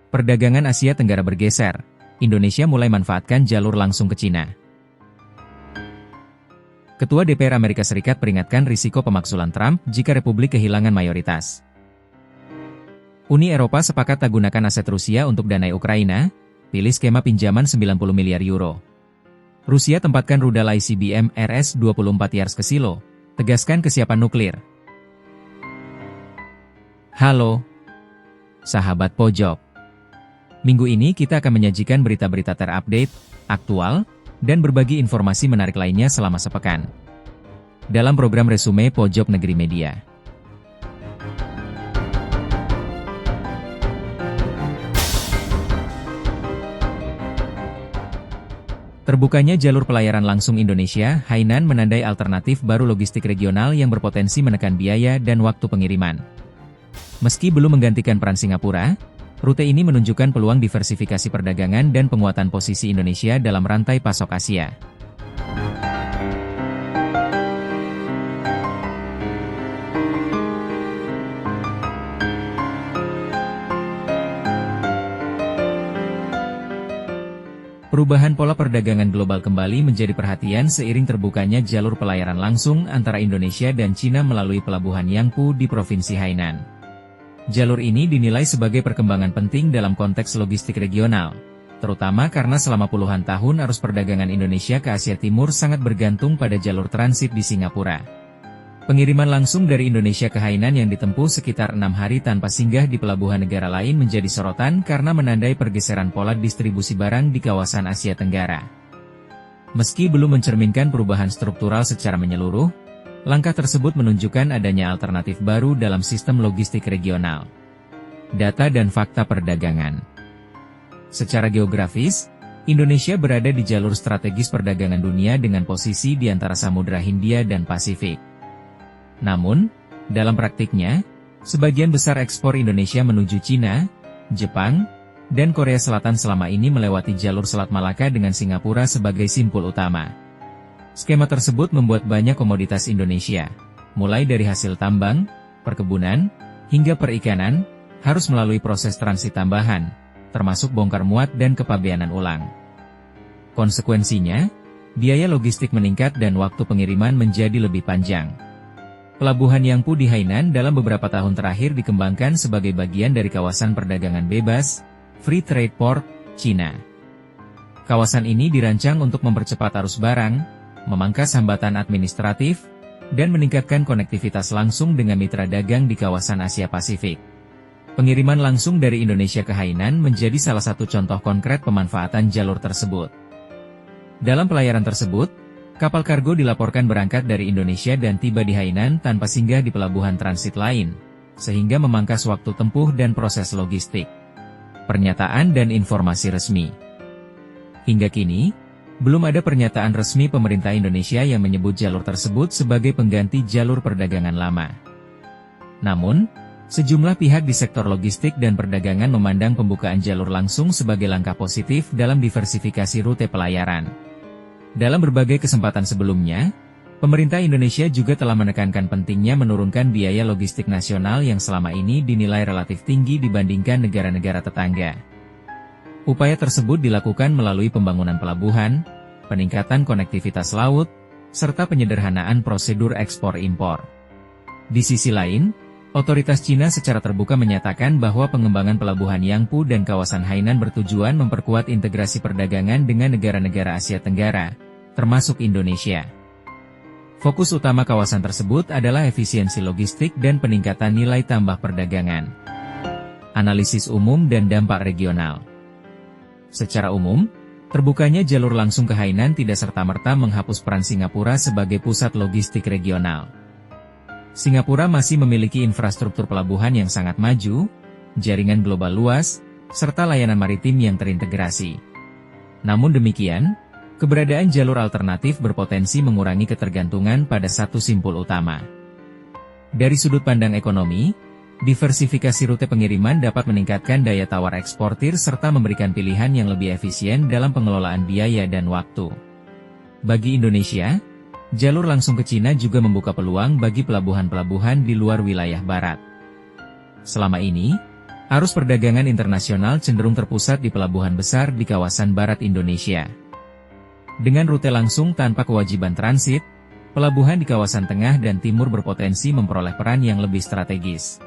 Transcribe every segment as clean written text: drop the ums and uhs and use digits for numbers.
Perdagangan Asia Tenggara bergeser. Indonesia mulai manfaatkan jalur langsung ke Cina. Ketua DPR Amerika Serikat peringatkan risiko pemakzulan Trump jika Republik kehilangan mayoritas. Uni Eropa sepakat tak gunakan aset Rusia untuk danai Ukraina, pilih skema pinjaman 90 miliar euro. Rusia tempatkan rudal ICBM RS-24 Yars ke Silo, tegaskan kesiapan nuklir. Halo, sahabat pojok. Minggu ini kita akan menyajikan berita-berita terupdate, aktual, dan berbagi informasi menarik lainnya selama sepekan. Dalam program Resume Pojok Negeri Media. Terbukanya jalur pelayaran langsung Indonesia, Hainan menandai alternatif baru logistik regional yang berpotensi menekan biaya dan waktu pengiriman. Meski belum menggantikan peran Singapura, rute ini menunjukkan peluang diversifikasi perdagangan dan penguatan posisi Indonesia dalam rantai pasok Asia. Perubahan pola perdagangan global kembali menjadi perhatian seiring terbukanya jalur pelayaran langsung antara Indonesia dan Cina melalui pelabuhan Yangpu di Provinsi Hainan. Jalur ini dinilai sebagai perkembangan penting dalam konteks logistik regional, terutama karena selama puluhan tahun arus perdagangan Indonesia ke Asia Timur sangat bergantung pada jalur transit di Singapura. Pengiriman langsung dari Indonesia ke Hainan yang ditempuh sekitar 6 hari tanpa singgah di pelabuhan negara lain menjadi sorotan karena menandai pergeseran pola distribusi barang di kawasan Asia Tenggara. Meski belum mencerminkan perubahan struktural secara menyeluruh, langkah tersebut menunjukkan adanya alternatif baru dalam sistem logistik regional. Data dan fakta perdagangan. Secara geografis, Indonesia berada di jalur strategis perdagangan dunia dengan posisi di antara Samudra Hindia dan Pasifik. Namun, dalam praktiknya, sebagian besar ekspor Indonesia menuju Cina, Jepang, dan Korea Selatan selama ini melewati jalur Selat Malaka dengan Singapura sebagai simpul utama. Skema tersebut membuat banyak komoditas Indonesia, mulai dari hasil tambang, perkebunan, hingga perikanan, harus melalui proses transit tambahan, termasuk bongkar muat dan kepabeanan ulang. Konsekuensinya, biaya logistik meningkat dan waktu pengiriman menjadi lebih panjang. Pelabuhan Yangpu di Hainan dalam beberapa tahun terakhir dikembangkan sebagai bagian dari kawasan perdagangan bebas, Free Trade Port, Cina. Kawasan ini dirancang untuk mempercepat arus barang, memangkas hambatan administratif, dan meningkatkan konektivitas langsung dengan mitra dagang di kawasan Asia Pasifik. Pengiriman langsung dari Indonesia ke Hainan menjadi salah satu contoh konkret pemanfaatan jalur tersebut. Dalam pelayaran tersebut, kapal kargo dilaporkan berangkat dari Indonesia dan tiba di Hainan tanpa singgah di pelabuhan transit lain, sehingga memangkas waktu tempuh dan proses logistik. Pernyataan dan informasi resmi. Hingga kini, belum ada pernyataan resmi pemerintah Indonesia yang menyebut jalur tersebut sebagai pengganti jalur perdagangan lama. Namun, sejumlah pihak di sektor logistik dan perdagangan memandang pembukaan jalur langsung sebagai langkah positif dalam diversifikasi rute pelayaran. Dalam berbagai kesempatan sebelumnya, pemerintah Indonesia juga telah menekankan pentingnya menurunkan biaya logistik nasional yang selama ini dinilai relatif tinggi dibandingkan negara-negara tetangga. Upaya tersebut dilakukan melalui pembangunan pelabuhan, peningkatan konektivitas laut, serta penyederhanaan prosedur ekspor-impor. Di sisi lain, otoritas Cina secara terbuka menyatakan bahwa pengembangan pelabuhan Yangpu dan kawasan Hainan bertujuan memperkuat integrasi perdagangan dengan negara-negara Asia Tenggara, termasuk Indonesia. Fokus utama kawasan tersebut adalah efisiensi logistik dan peningkatan nilai tambah perdagangan. Analisis umum dan dampak regional. Secara umum, terbukanya jalur langsung ke Hainan tidak serta-merta menghapus peran Singapura sebagai pusat logistik regional. Singapura masih memiliki infrastruktur pelabuhan yang sangat maju, jaringan global luas, serta layanan maritim yang terintegrasi. Namun demikian, keberadaan jalur alternatif berpotensi mengurangi ketergantungan pada satu simpul utama. Dari sudut pandang ekonomi, diversifikasi rute pengiriman dapat meningkatkan daya tawar eksportir serta memberikan pilihan yang lebih efisien dalam pengelolaan biaya dan waktu. Bagi Indonesia, jalur langsung ke Cina juga membuka peluang bagi pelabuhan-pelabuhan di luar wilayah barat. Selama ini, Arus perdagangan internasional cenderung terpusat di pelabuhan besar di kawasan barat Indonesia. Dengan rute langsung tanpa kewajiban transit, pelabuhan di kawasan tengah dan timur berpotensi memperoleh peran yang lebih strategis.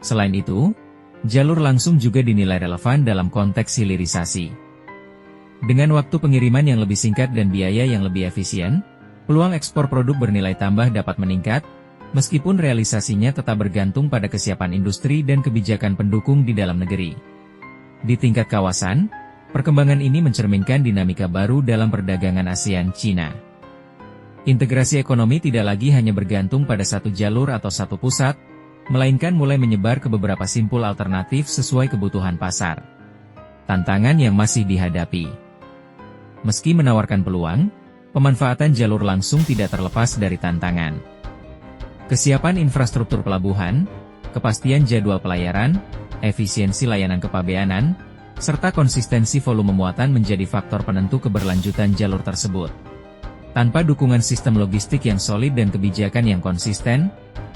Selain itu, jalur langsung juga dinilai relevan dalam konteks hilirisasi. Dengan waktu pengiriman yang lebih singkat dan biaya yang lebih efisien, peluang ekspor produk bernilai tambah dapat meningkat, meskipun realisasinya tetap bergantung pada kesiapan industri dan kebijakan pendukung di dalam negeri. Di tingkat kawasan, perkembangan ini mencerminkan dinamika baru dalam perdagangan ASEAN-China. Integrasi ekonomi tidak lagi hanya bergantung pada satu jalur atau satu pusat, melainkan mulai menyebar ke beberapa simpul alternatif sesuai kebutuhan pasar. Tantangan yang masih dihadapi. Meski menawarkan peluang, pemanfaatan jalur langsung tidak terlepas dari tantangan. Kesiapan infrastruktur pelabuhan, kepastian jadwal pelayaran, efisiensi layanan kepabeanan, serta konsistensi volume muatan menjadi faktor penentu keberlanjutan jalur tersebut. Tanpa dukungan sistem logistik yang solid dan kebijakan yang konsisten,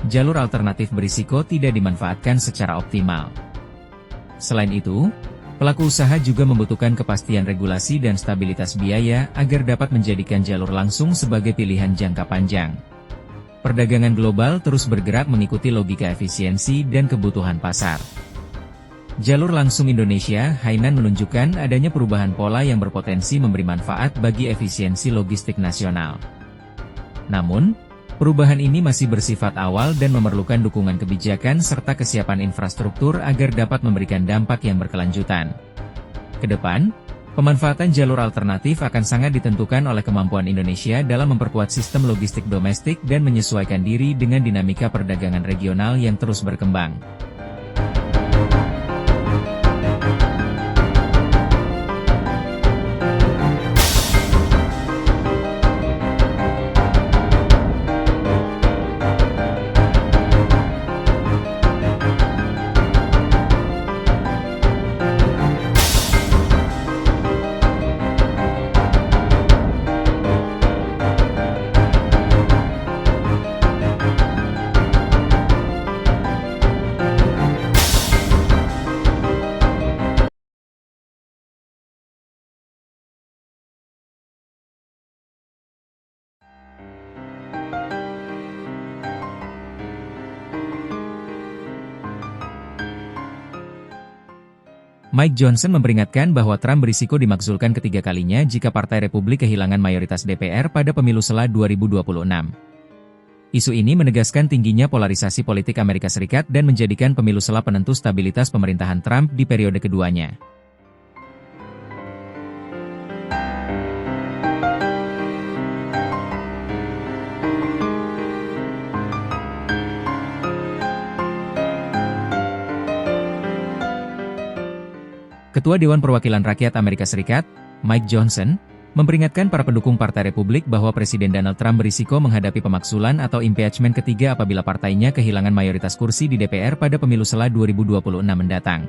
jalur alternatif berisiko tidak dimanfaatkan secara optimal. Selain itu, pelaku usaha juga membutuhkan kepastian regulasi dan stabilitas biaya agar dapat menjadikan jalur langsung sebagai pilihan jangka panjang. Perdagangan global terus bergerak mengikuti logika efisiensi dan kebutuhan pasar. Jalur langsung Indonesia, Hainan menunjukkan adanya perubahan pola yang berpotensi memberi manfaat bagi efisiensi logistik nasional. Namun, perubahan ini masih bersifat awal dan memerlukan dukungan kebijakan serta kesiapan infrastruktur agar dapat memberikan dampak yang berkelanjutan. Kedepan, pemanfaatan jalur alternatif akan sangat ditentukan oleh kemampuan Indonesia dalam memperkuat sistem logistik domestik dan menyesuaikan diri dengan dinamika perdagangan regional yang terus berkembang. Mike Johnson memperingatkan bahwa Trump berisiko dimakzulkan ketiga kalinya jika Partai Republik kehilangan mayoritas DPR pada pemilu sela 2026. Isu ini menegaskan tingginya polarisasi politik Amerika Serikat dan menjadikan pemilu sela penentu stabilitas pemerintahan Trump di periode keduanya. Ketua Dewan Perwakilan Rakyat Amerika Serikat, Mike Johnson, memperingatkan para pendukung Partai Republik bahwa Presiden Donald Trump berisiko menghadapi pemakzulan atau impeachment ketiga apabila partainya kehilangan mayoritas kursi di DPR pada pemilu sela 2026 mendatang.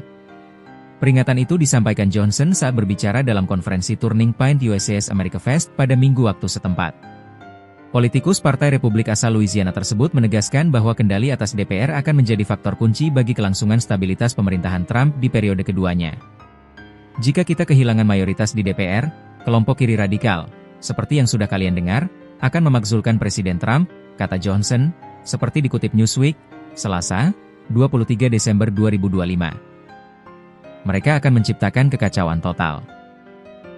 Peringatan itu disampaikan Johnson saat berbicara dalam konferensi Turning Point USA's America Fest pada Minggu waktu setempat. Politikus Partai Republik asal Louisiana tersebut menegaskan bahwa kendali atas DPR akan menjadi faktor kunci bagi kelangsungan stabilitas pemerintahan Trump di periode keduanya. Jika kita kehilangan mayoritas di DPR, kelompok kiri radikal, seperti yang sudah kalian dengar, akan memakzulkan Presiden Trump, kata Johnson, seperti dikutip Newsweek, Selasa, 23 Desember 2025. Mereka akan menciptakan kekacauan total.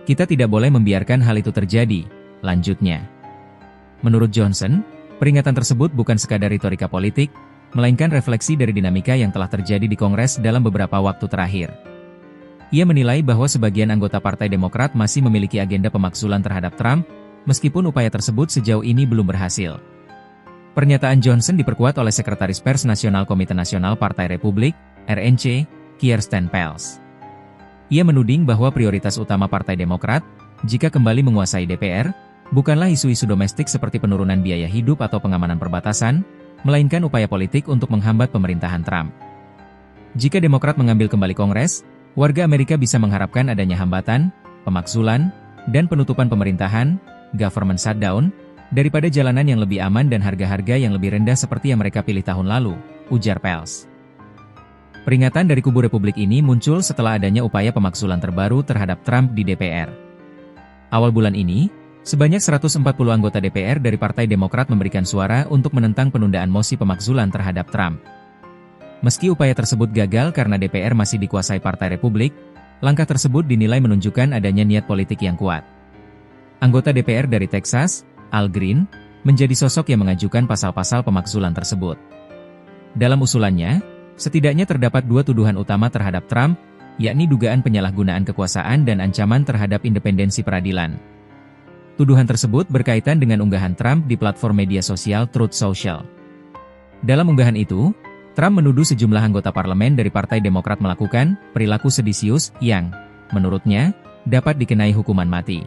Kita tidak boleh membiarkan hal itu terjadi, lanjutnya. Menurut Johnson, peringatan tersebut bukan sekadar retorika politik, melainkan refleksi dari dinamika yang telah terjadi di Kongres dalam beberapa waktu terakhir. Ia menilai bahwa sebagian anggota Partai Demokrat masih memiliki agenda pemakzulan terhadap Trump, meskipun upaya tersebut sejauh ini belum berhasil. Pernyataan Johnson diperkuat oleh Sekretaris Pers Nasional Komite Nasional Partai Republik, RNC, Kirsten Pels. Ia menuding bahwa prioritas utama Partai Demokrat, jika kembali menguasai DPR, bukanlah isu-isu domestik seperti penurunan biaya hidup atau pengamanan perbatasan, melainkan upaya politik untuk menghambat pemerintahan Trump. Jika Demokrat mengambil kembali Kongres, warga Amerika bisa mengharapkan adanya hambatan, pemakzulan, dan penutupan pemerintahan, government shutdown, daripada jalanan yang lebih aman dan harga-harga yang lebih rendah seperti yang mereka pilih tahun lalu, ujar Pels. Peringatan dari kubu Republik ini muncul setelah adanya upaya pemakzulan terbaru terhadap Trump di DPR. Awal bulan ini, sebanyak 140 anggota DPR dari Partai Demokrat memberikan suara untuk menentang penundaan mosi pemakzulan terhadap Trump. Meski upaya tersebut gagal karena DPR masih dikuasai Partai Republik, langkah tersebut dinilai menunjukkan adanya niat politik yang kuat. Anggota DPR dari Texas, Al Green, menjadi sosok yang mengajukan pasal-pasal pemakzulan tersebut. Dalam usulannya, setidaknya terdapat dua tuduhan utama terhadap Trump, yakni dugaan penyalahgunaan kekuasaan dan ancaman terhadap independensi peradilan. Tuduhan tersebut berkaitan dengan unggahan Trump di platform media sosial Truth Social. Dalam unggahan itu, Trump menuduh sejumlah anggota parlemen dari Partai Demokrat melakukan perilaku sedisius yang, menurutnya, dapat dikenai hukuman mati.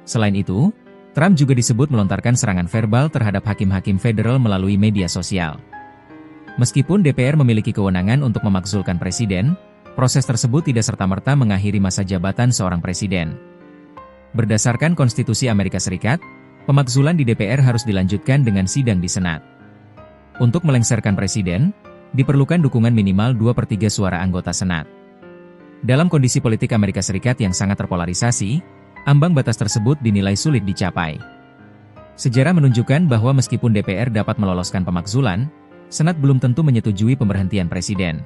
Selain itu, Trump juga disebut melontarkan serangan verbal terhadap hakim-hakim federal melalui media sosial. Meskipun DPR memiliki kewenangan untuk memakzulkan presiden, proses tersebut tidak serta-merta mengakhiri masa jabatan seorang presiden. Berdasarkan Konstitusi Amerika Serikat, pemakzulan di DPR harus dilanjutkan dengan sidang di Senat. Untuk melengsarkan presiden, diperlukan dukungan minimal 2/3 suara anggota Senat. Dalam kondisi politik Amerika Serikat yang sangat terpolarisasi, ambang batas tersebut dinilai sulit dicapai. Sejarah menunjukkan bahwa meskipun DPR dapat meloloskan pemakzulan, Senat belum tentu menyetujui pemberhentian presiden.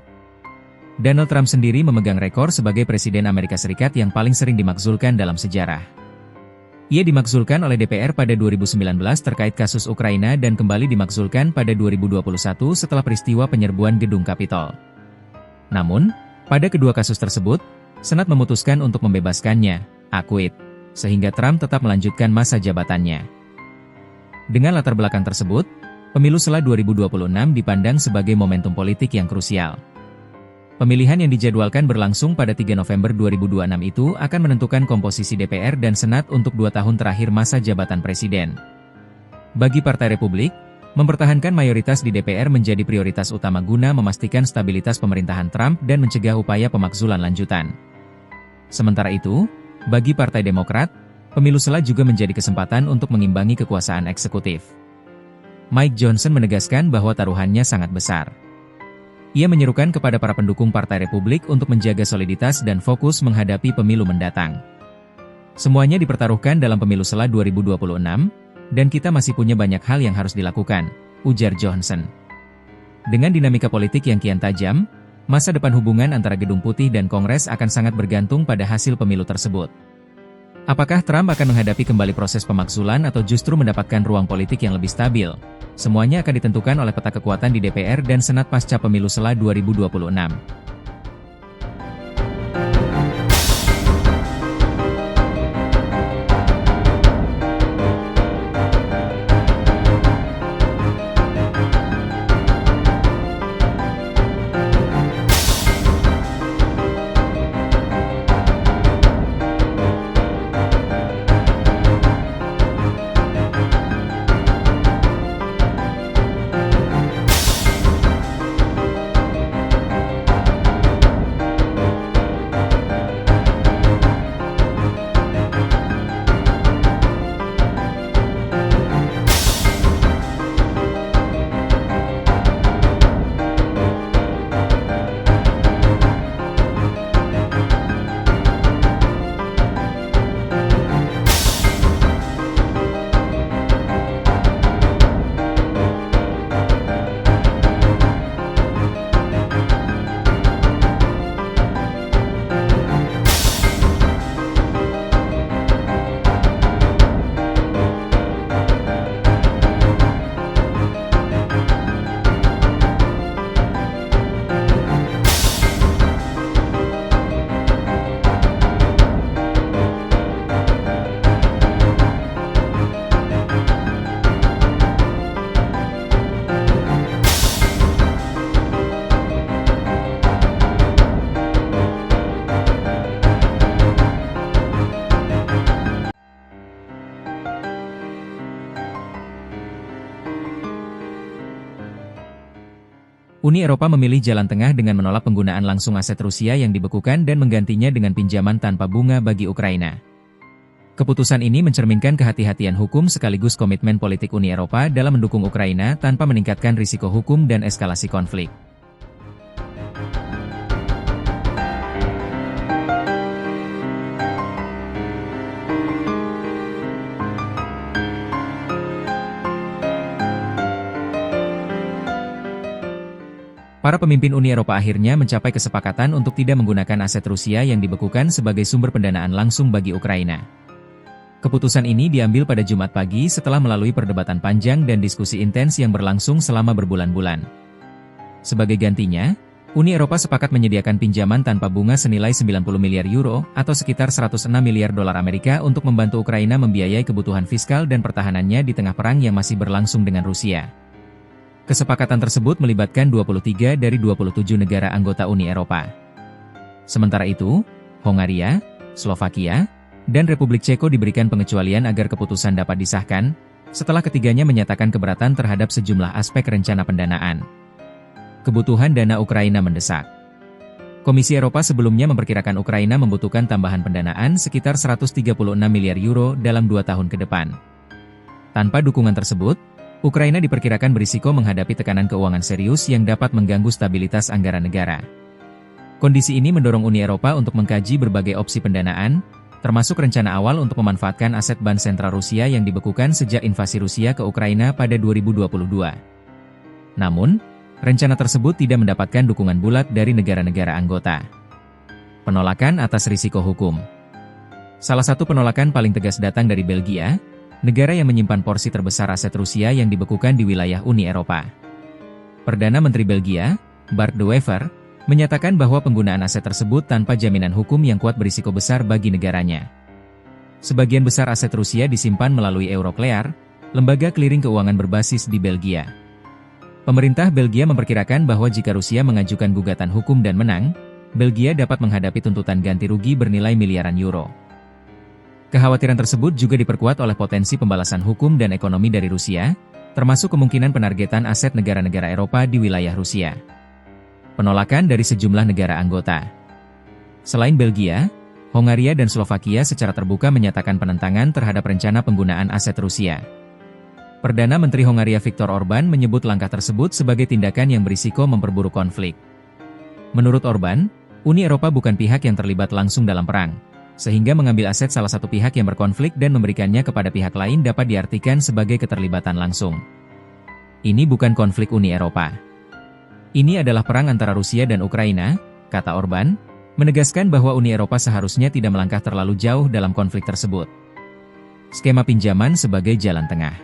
Donald Trump sendiri memegang rekor sebagai Presiden Amerika Serikat yang paling sering dimakzulkan dalam sejarah. Ia dimakzulkan oleh DPR pada 2019 terkait kasus Ukraina dan kembali dimakzulkan pada 2021 setelah peristiwa penyerbuan gedung Capitol. Namun, pada kedua kasus tersebut, Senat memutuskan untuk membebaskannya, acquit, sehingga Trump tetap melanjutkan masa jabatannya. Dengan latar belakang tersebut, pemilu sela 2026 dipandang sebagai momentum politik yang krusial. Pemilihan yang dijadwalkan berlangsung pada 3 November 2026 itu akan menentukan komposisi DPR dan Senat untuk 2 tahun terakhir masa jabatan presiden. Bagi Partai Republik, mempertahankan mayoritas di DPR menjadi prioritas utama guna memastikan stabilitas pemerintahan Trump dan mencegah upaya pemakzulan lanjutan. Sementara itu, bagi Partai Demokrat, pemilu sela juga menjadi kesempatan untuk mengimbangi kekuasaan eksekutif. Mike Johnson menegaskan bahwa taruhannya sangat besar. Ia menyerukan kepada para pendukung Partai Republik untuk menjaga soliditas dan fokus menghadapi pemilu mendatang. Semuanya dipertaruhkan dalam pemilu sela 2026, dan kita masih punya banyak hal yang harus dilakukan, ujar Johnson. Dengan dinamika politik yang kian tajam, masa depan hubungan antara Gedung Putih dan Kongres akan sangat bergantung pada hasil pemilu tersebut. Apakah Trump akan menghadapi kembali proses pemakzulan atau justru mendapatkan ruang politik yang lebih stabil? Semuanya akan ditentukan oleh peta kekuatan di DPR dan Senat pasca pemilu sela 2026. Uni Eropa memilih jalan tengah dengan menolak penggunaan langsung aset Rusia yang dibekukan dan menggantinya dengan pinjaman tanpa bunga bagi Ukraina. Keputusan ini mencerminkan kehati-hatian hukum sekaligus komitmen politik Uni Eropa dalam mendukung Ukraina tanpa meningkatkan risiko hukum dan eskalasi konflik. Para pemimpin Uni Eropa akhirnya mencapai kesepakatan untuk tidak menggunakan aset Rusia yang dibekukan sebagai sumber pendanaan langsung bagi Ukraina. Keputusan ini diambil pada Jumat pagi setelah melalui perdebatan panjang dan diskusi intens yang berlangsung selama berbulan-bulan. Sebagai gantinya, Uni Eropa sepakat menyediakan pinjaman tanpa bunga senilai 90 miliar euro atau sekitar 106 miliar dolar Amerika untuk membantu Ukraina membiayai kebutuhan fiskal dan pertahanannya di tengah perang yang masih berlangsung dengan Rusia. Kesepakatan tersebut melibatkan 23 dari 27 negara anggota Uni Eropa. Sementara itu, Hongaria, Slovakia, dan Republik Ceko diberikan pengecualian agar keputusan dapat disahkan, setelah ketiganya menyatakan keberatan terhadap sejumlah aspek rencana pendanaan. Kebutuhan dana Ukraina mendesak. Komisi Eropa sebelumnya memperkirakan Ukraina membutuhkan tambahan pendanaan sekitar 136 miliar euro dalam 2 tahun ke depan. Tanpa dukungan tersebut, Ukraina diperkirakan berisiko menghadapi tekanan keuangan serius yang dapat mengganggu stabilitas anggaran negara. Kondisi ini mendorong Uni Eropa untuk mengkaji berbagai opsi pendanaan, termasuk rencana awal untuk memanfaatkan aset bank sentral Rusia yang dibekukan sejak invasi Rusia ke Ukraina pada 2022. Namun, rencana tersebut tidak mendapatkan dukungan bulat dari negara-negara anggota. Penolakan atas risiko hukum. Salah satu penolakan paling tegas datang dari Belgia, negara yang menyimpan porsi terbesar aset Rusia yang dibekukan di wilayah Uni Eropa. Perdana Menteri Belgia, Bart De Wever, menyatakan bahwa penggunaan aset tersebut tanpa jaminan hukum yang kuat berisiko besar bagi negaranya. Sebagian besar aset Rusia disimpan melalui Euroclear, lembaga clearing keuangan berbasis di Belgia. Pemerintah Belgia memperkirakan bahwa jika Rusia mengajukan gugatan hukum dan menang, Belgia dapat menghadapi tuntutan ganti rugi bernilai miliaran euro. Kekhawatiran tersebut juga diperkuat oleh potensi pembalasan hukum dan ekonomi dari Rusia, termasuk kemungkinan penargetan aset negara-negara Eropa di wilayah Rusia. Penolakan dari sejumlah negara anggota. Selain Belgia, Hongaria dan Slovakia secara terbuka menyatakan penentangan terhadap rencana penggunaan aset Rusia. Perdana Menteri Hongaria Viktor Orbán menyebut langkah tersebut sebagai tindakan yang berisiko memperburuk konflik. Menurut Orbán, Uni Eropa bukan pihak yang terlibat langsung dalam perang, sehingga mengambil aset salah satu pihak yang berkonflik dan memberikannya kepada pihak lain dapat diartikan sebagai keterlibatan langsung. Ini bukan konflik Uni Eropa. Ini adalah perang antara Rusia dan Ukraina, kata Orbán, menegaskan bahwa Uni Eropa seharusnya tidak melangkah terlalu jauh dalam konflik tersebut. Skema pinjaman sebagai jalan tengah.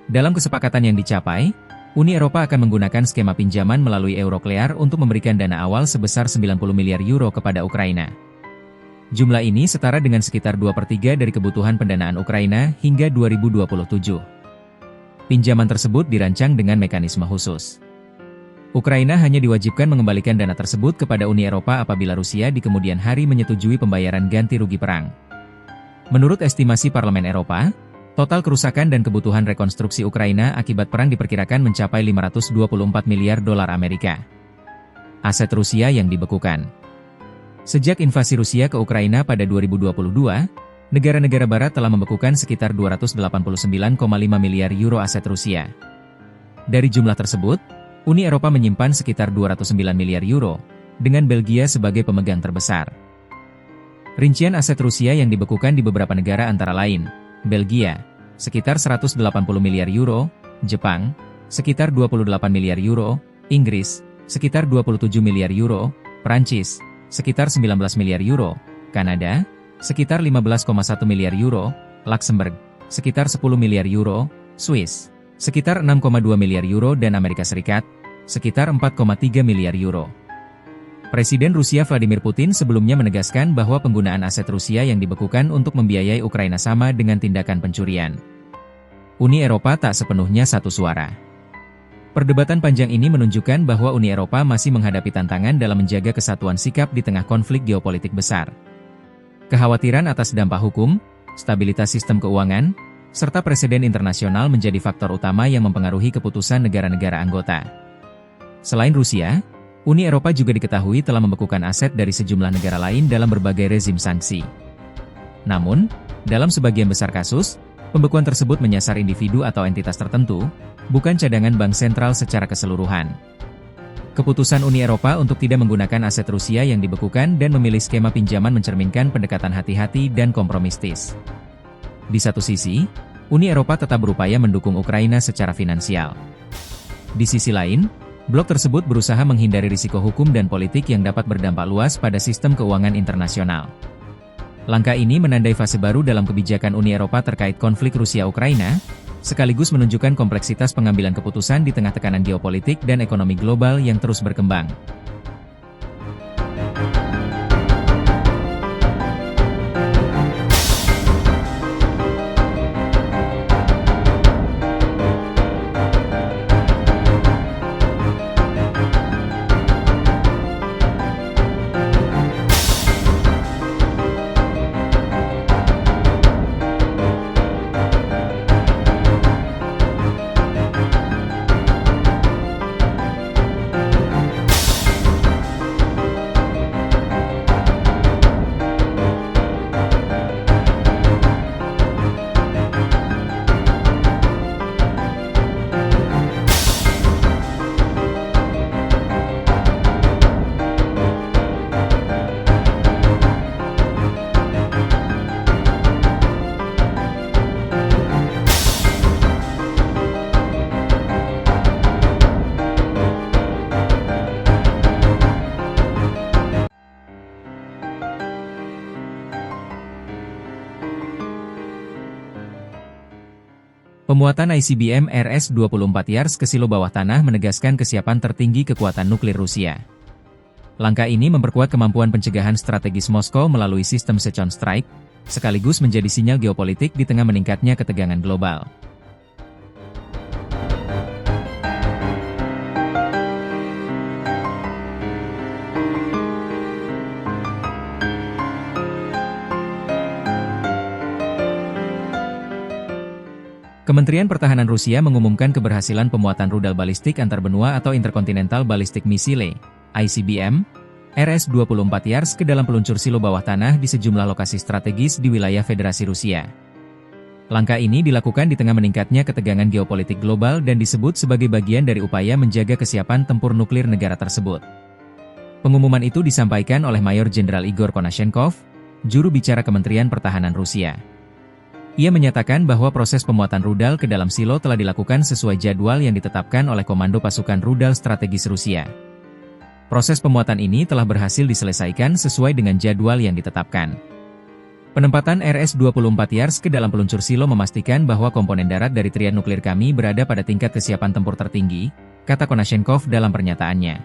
Dalam kesepakatan yang dicapai, Uni Eropa akan menggunakan skema pinjaman melalui Euroclear untuk memberikan dana awal sebesar 90 miliar euro kepada Ukraina. Jumlah ini setara dengan sekitar 2/3 dari kebutuhan pendanaan Ukraina hingga 2027. Pinjaman tersebut dirancang dengan mekanisme khusus. Ukraina hanya diwajibkan mengembalikan dana tersebut kepada Uni Eropa apabila Rusia di kemudian hari menyetujui pembayaran ganti rugi perang. Menurut estimasi Parlemen Eropa, total kerusakan dan kebutuhan rekonstruksi Ukraina akibat perang diperkirakan mencapai 524 miliar dolar Amerika. Aset Rusia yang dibekukan. Sejak invasi Rusia ke Ukraina pada 2022, negara-negara barat telah membekukan sekitar 289,5 miliar euro aset Rusia. Dari jumlah tersebut, Uni Eropa menyimpan sekitar 209 miliar euro, dengan Belgia sebagai pemegang terbesar. Rincian aset Rusia yang dibekukan di beberapa negara antara lain, Belgia, sekitar 180 miliar euro, Jepang, sekitar 28 miliar euro, Inggris, sekitar 27 miliar euro, Prancis, sekitar 19 miliar euro, Kanada, sekitar 15,1 miliar euro, Luxembourg, sekitar 10 miliar euro, Swiss, sekitar 6,2 miliar euro dan Amerika Serikat, sekitar 4,3 miliar euro. Presiden Rusia Vladimir Putin sebelumnya menegaskan bahwa penggunaan aset Rusia yang dibekukan untuk membiayai Ukraina sama dengan tindakan pencurian. Uni Eropa tak sepenuhnya satu suara. Perdebatan panjang ini menunjukkan bahwa Uni Eropa masih menghadapi tantangan dalam menjaga kesatuan sikap di tengah konflik geopolitik besar. Kekhawatiran atas dampak hukum, stabilitas sistem keuangan, serta presiden internasional menjadi faktor utama yang mempengaruhi keputusan negara-negara anggota. Selain Rusia, Uni Eropa juga diketahui telah membekukan aset dari sejumlah negara lain dalam berbagai rezim sanksi. Namun, dalam sebagian besar kasus, pembekuan tersebut menyasar individu atau entitas tertentu, bukan cadangan bank sentral secara keseluruhan. Keputusan Uni Eropa untuk tidak menggunakan aset Rusia yang dibekukan dan memilih skema pinjaman mencerminkan pendekatan hati-hati dan kompromistis. Di satu sisi, Uni Eropa tetap berupaya mendukung Ukraina secara finansial. Di sisi lain, Blok tersebut berusaha menghindari risiko hukum dan politik yang dapat berdampak luas pada sistem keuangan internasional. Langkah ini menandai fase baru dalam kebijakan Uni Eropa terkait konflik Rusia-Ukraina, sekaligus menunjukkan kompleksitas pengambilan keputusan di tengah tekanan geopolitik dan ekonomi global yang terus berkembang. Pemuatan ICBM RS-24 Yars ke silo bawah tanah menegaskan kesiapan tertinggi kekuatan nuklir Rusia. Langkah ini memperkuat kemampuan pencegahan strategis Moskow melalui sistem Second Strike, sekaligus menjadi sinyal geopolitik di tengah meningkatnya ketegangan global. Kementerian Pertahanan Rusia mengumumkan keberhasilan pemuatan rudal balistik antarbenua atau Intercontinental Ballistic Missile (ICBM) RS-24 Yars ke dalam peluncur silo bawah tanah di sejumlah lokasi strategis di wilayah Federasi Rusia. Langkah ini dilakukan di tengah meningkatnya ketegangan geopolitik global dan disebut sebagai bagian dari upaya menjaga kesiapan tempur nuklir negara tersebut. Pengumuman itu disampaikan oleh Mayor Jenderal Igor Konashenkov, juru bicara Kementerian Pertahanan Rusia. Ia menyatakan bahwa proses pemuatan rudal ke dalam silo telah dilakukan sesuai jadwal yang ditetapkan oleh Komando Pasukan Rudal Strategis Rusia. Proses pemuatan ini telah berhasil diselesaikan sesuai dengan jadwal yang ditetapkan. Penempatan RS-24 Yars ke dalam peluncur silo memastikan bahwa komponen darat dari triad nuklir kami berada pada tingkat kesiapan tempur tertinggi, kata Konashenkov dalam pernyataannya.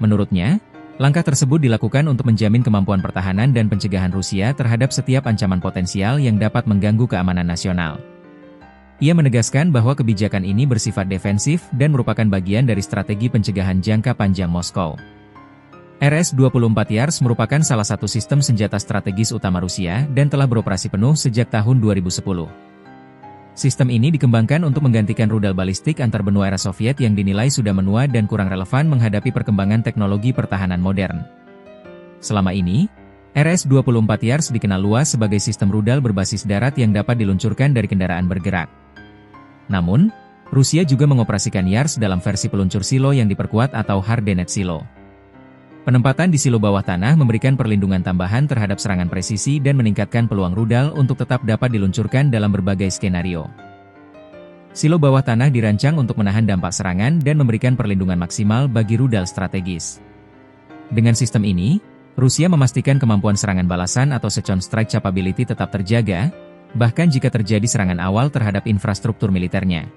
Menurutnya, langkah tersebut dilakukan untuk menjamin kemampuan pertahanan dan pencegahan Rusia terhadap setiap ancaman potensial yang dapat mengganggu keamanan nasional. Ia menegaskan bahwa kebijakan ini bersifat defensif dan merupakan bagian dari strategi pencegahan jangka panjang Moskow. RS-24 Yars merupakan salah satu sistem senjata strategis utama Rusia dan telah beroperasi penuh sejak tahun 2010. Sistem ini dikembangkan untuk menggantikan rudal balistik antarbenua era Soviet yang dinilai sudah menua dan kurang relevan menghadapi perkembangan teknologi pertahanan modern. Selama ini, RS-24 Yars dikenal luas sebagai sistem rudal berbasis darat yang dapat diluncurkan dari kendaraan bergerak. Namun, Rusia juga mengoperasikan Yars dalam versi peluncur silo yang diperkuat atau Hardenet Silo. Penempatan di silo bawah tanah memberikan perlindungan tambahan terhadap serangan presisi dan meningkatkan peluang rudal untuk tetap dapat diluncurkan dalam berbagai skenario. Silo bawah tanah dirancang untuk menahan dampak serangan dan memberikan perlindungan maksimal bagi rudal strategis. Dengan sistem ini, Rusia memastikan kemampuan serangan balasan atau Second Strike capability tetap terjaga, bahkan jika terjadi serangan awal terhadap infrastruktur militernya.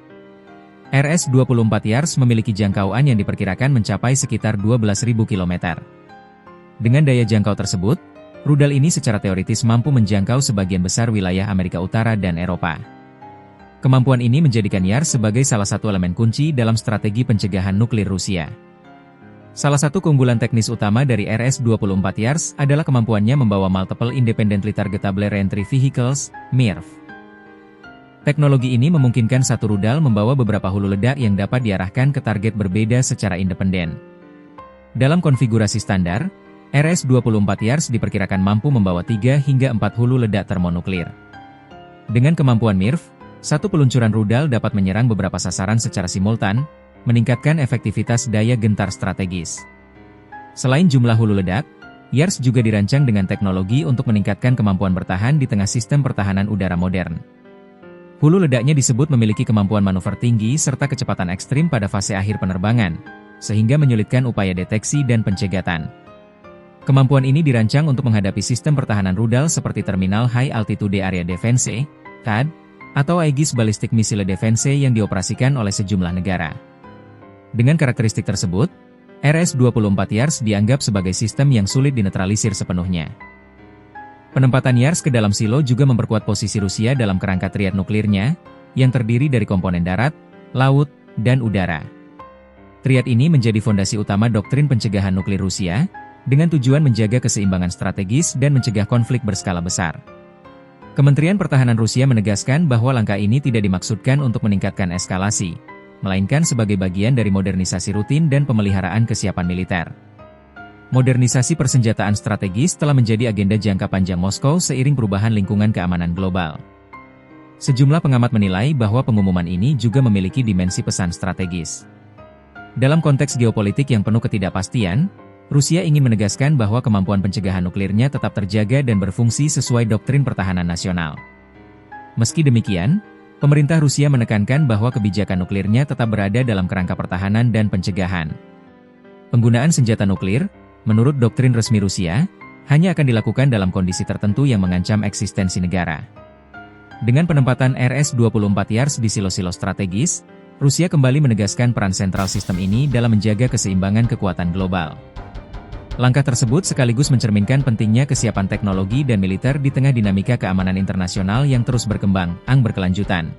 RS-24 Yars memiliki jangkauan yang diperkirakan mencapai sekitar 12.000 km. Dengan daya jangkau tersebut, rudal ini secara teoritis mampu menjangkau sebagian besar wilayah Amerika Utara dan Eropa. Kemampuan ini menjadikan Yars sebagai salah satu elemen kunci dalam strategi pencegahan nuklir Rusia. Salah satu keunggulan teknis utama dari RS-24 Yars adalah kemampuannya membawa Multiple Independently Targetable Reentry Vehicles, MIRV. Teknologi ini memungkinkan satu rudal membawa beberapa hulu ledak yang dapat diarahkan ke target berbeda secara independen. Dalam konfigurasi standar, RS-24 Yars diperkirakan mampu membawa 3 hingga 4 hulu ledak termonuklir. Dengan kemampuan MIRV, satu peluncuran rudal dapat menyerang beberapa sasaran secara simultan, meningkatkan efektivitas daya gentar strategis. Selain jumlah hulu ledak, Yars juga dirancang dengan teknologi untuk meningkatkan kemampuan bertahan di tengah sistem pertahanan udara modern. Hulu ledaknya disebut memiliki kemampuan manuver tinggi serta kecepatan ekstrim pada fase akhir penerbangan, sehingga menyulitkan upaya deteksi dan pencegatan. Kemampuan ini dirancang untuk menghadapi sistem pertahanan rudal seperti Terminal High Altitude Area Defense (THAAD) atau Aegis Ballistic Missile Defense yang dioperasikan oleh sejumlah negara. Dengan karakteristik tersebut, RS-24 YARS dianggap sebagai sistem yang sulit dinetralisir sepenuhnya. Penempatan YARS ke dalam silo juga memperkuat posisi Rusia dalam kerangka triad nuklirnya, yang terdiri dari komponen darat, laut, dan udara. Triad ini menjadi fondasi utama doktrin pencegahan nuklir Rusia, dengan tujuan menjaga keseimbangan strategis dan mencegah konflik berskala besar. Kementerian Pertahanan Rusia menegaskan bahwa langkah ini tidak dimaksudkan untuk meningkatkan eskalasi, melainkan sebagai bagian dari modernisasi rutin dan pemeliharaan kesiapan militer. Modernisasi persenjataan strategis telah menjadi agenda jangka panjang Moskow seiring perubahan lingkungan keamanan global. Sejumlah pengamat menilai bahwa pengumuman ini juga memiliki dimensi pesan strategis. Dalam konteks geopolitik yang penuh ketidakpastian, Rusia ingin menegaskan bahwa kemampuan pencegahan nuklirnya tetap terjaga dan berfungsi sesuai doktrin pertahanan nasional. Meski demikian, pemerintah Rusia menekankan bahwa kebijakan nuklirnya tetap berada dalam kerangka pertahanan dan pencegahan. Penggunaan senjata nuklir, menurut doktrin resmi Rusia, hanya akan dilakukan dalam kondisi tertentu yang mengancam eksistensi negara. Dengan penempatan RS-24 YARS di silo-silo strategis, Rusia kembali menegaskan peran sentral sistem ini dalam menjaga keseimbangan kekuatan global. Langkah tersebut sekaligus mencerminkan pentingnya kesiapan teknologi dan militer di tengah dinamika keamanan internasional yang terus berkembang, berkelanjutan.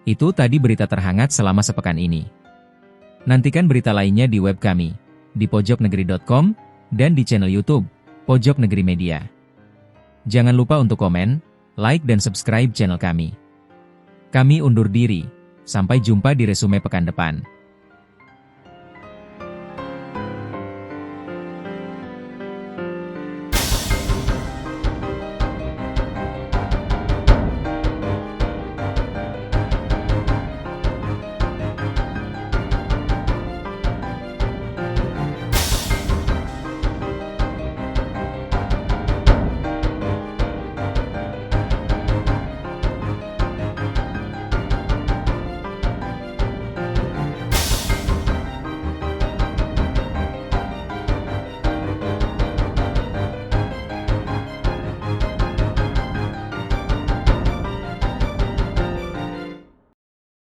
Itu tadi berita terhangat selama sepekan ini. Nantikan berita lainnya di web kami, di pojoknegeri.com, dan di channel YouTube, Pojok Negeri Media. Jangan lupa untuk komen, like dan subscribe channel kami. Kami undur diri, sampai jumpa di resume pekan depan.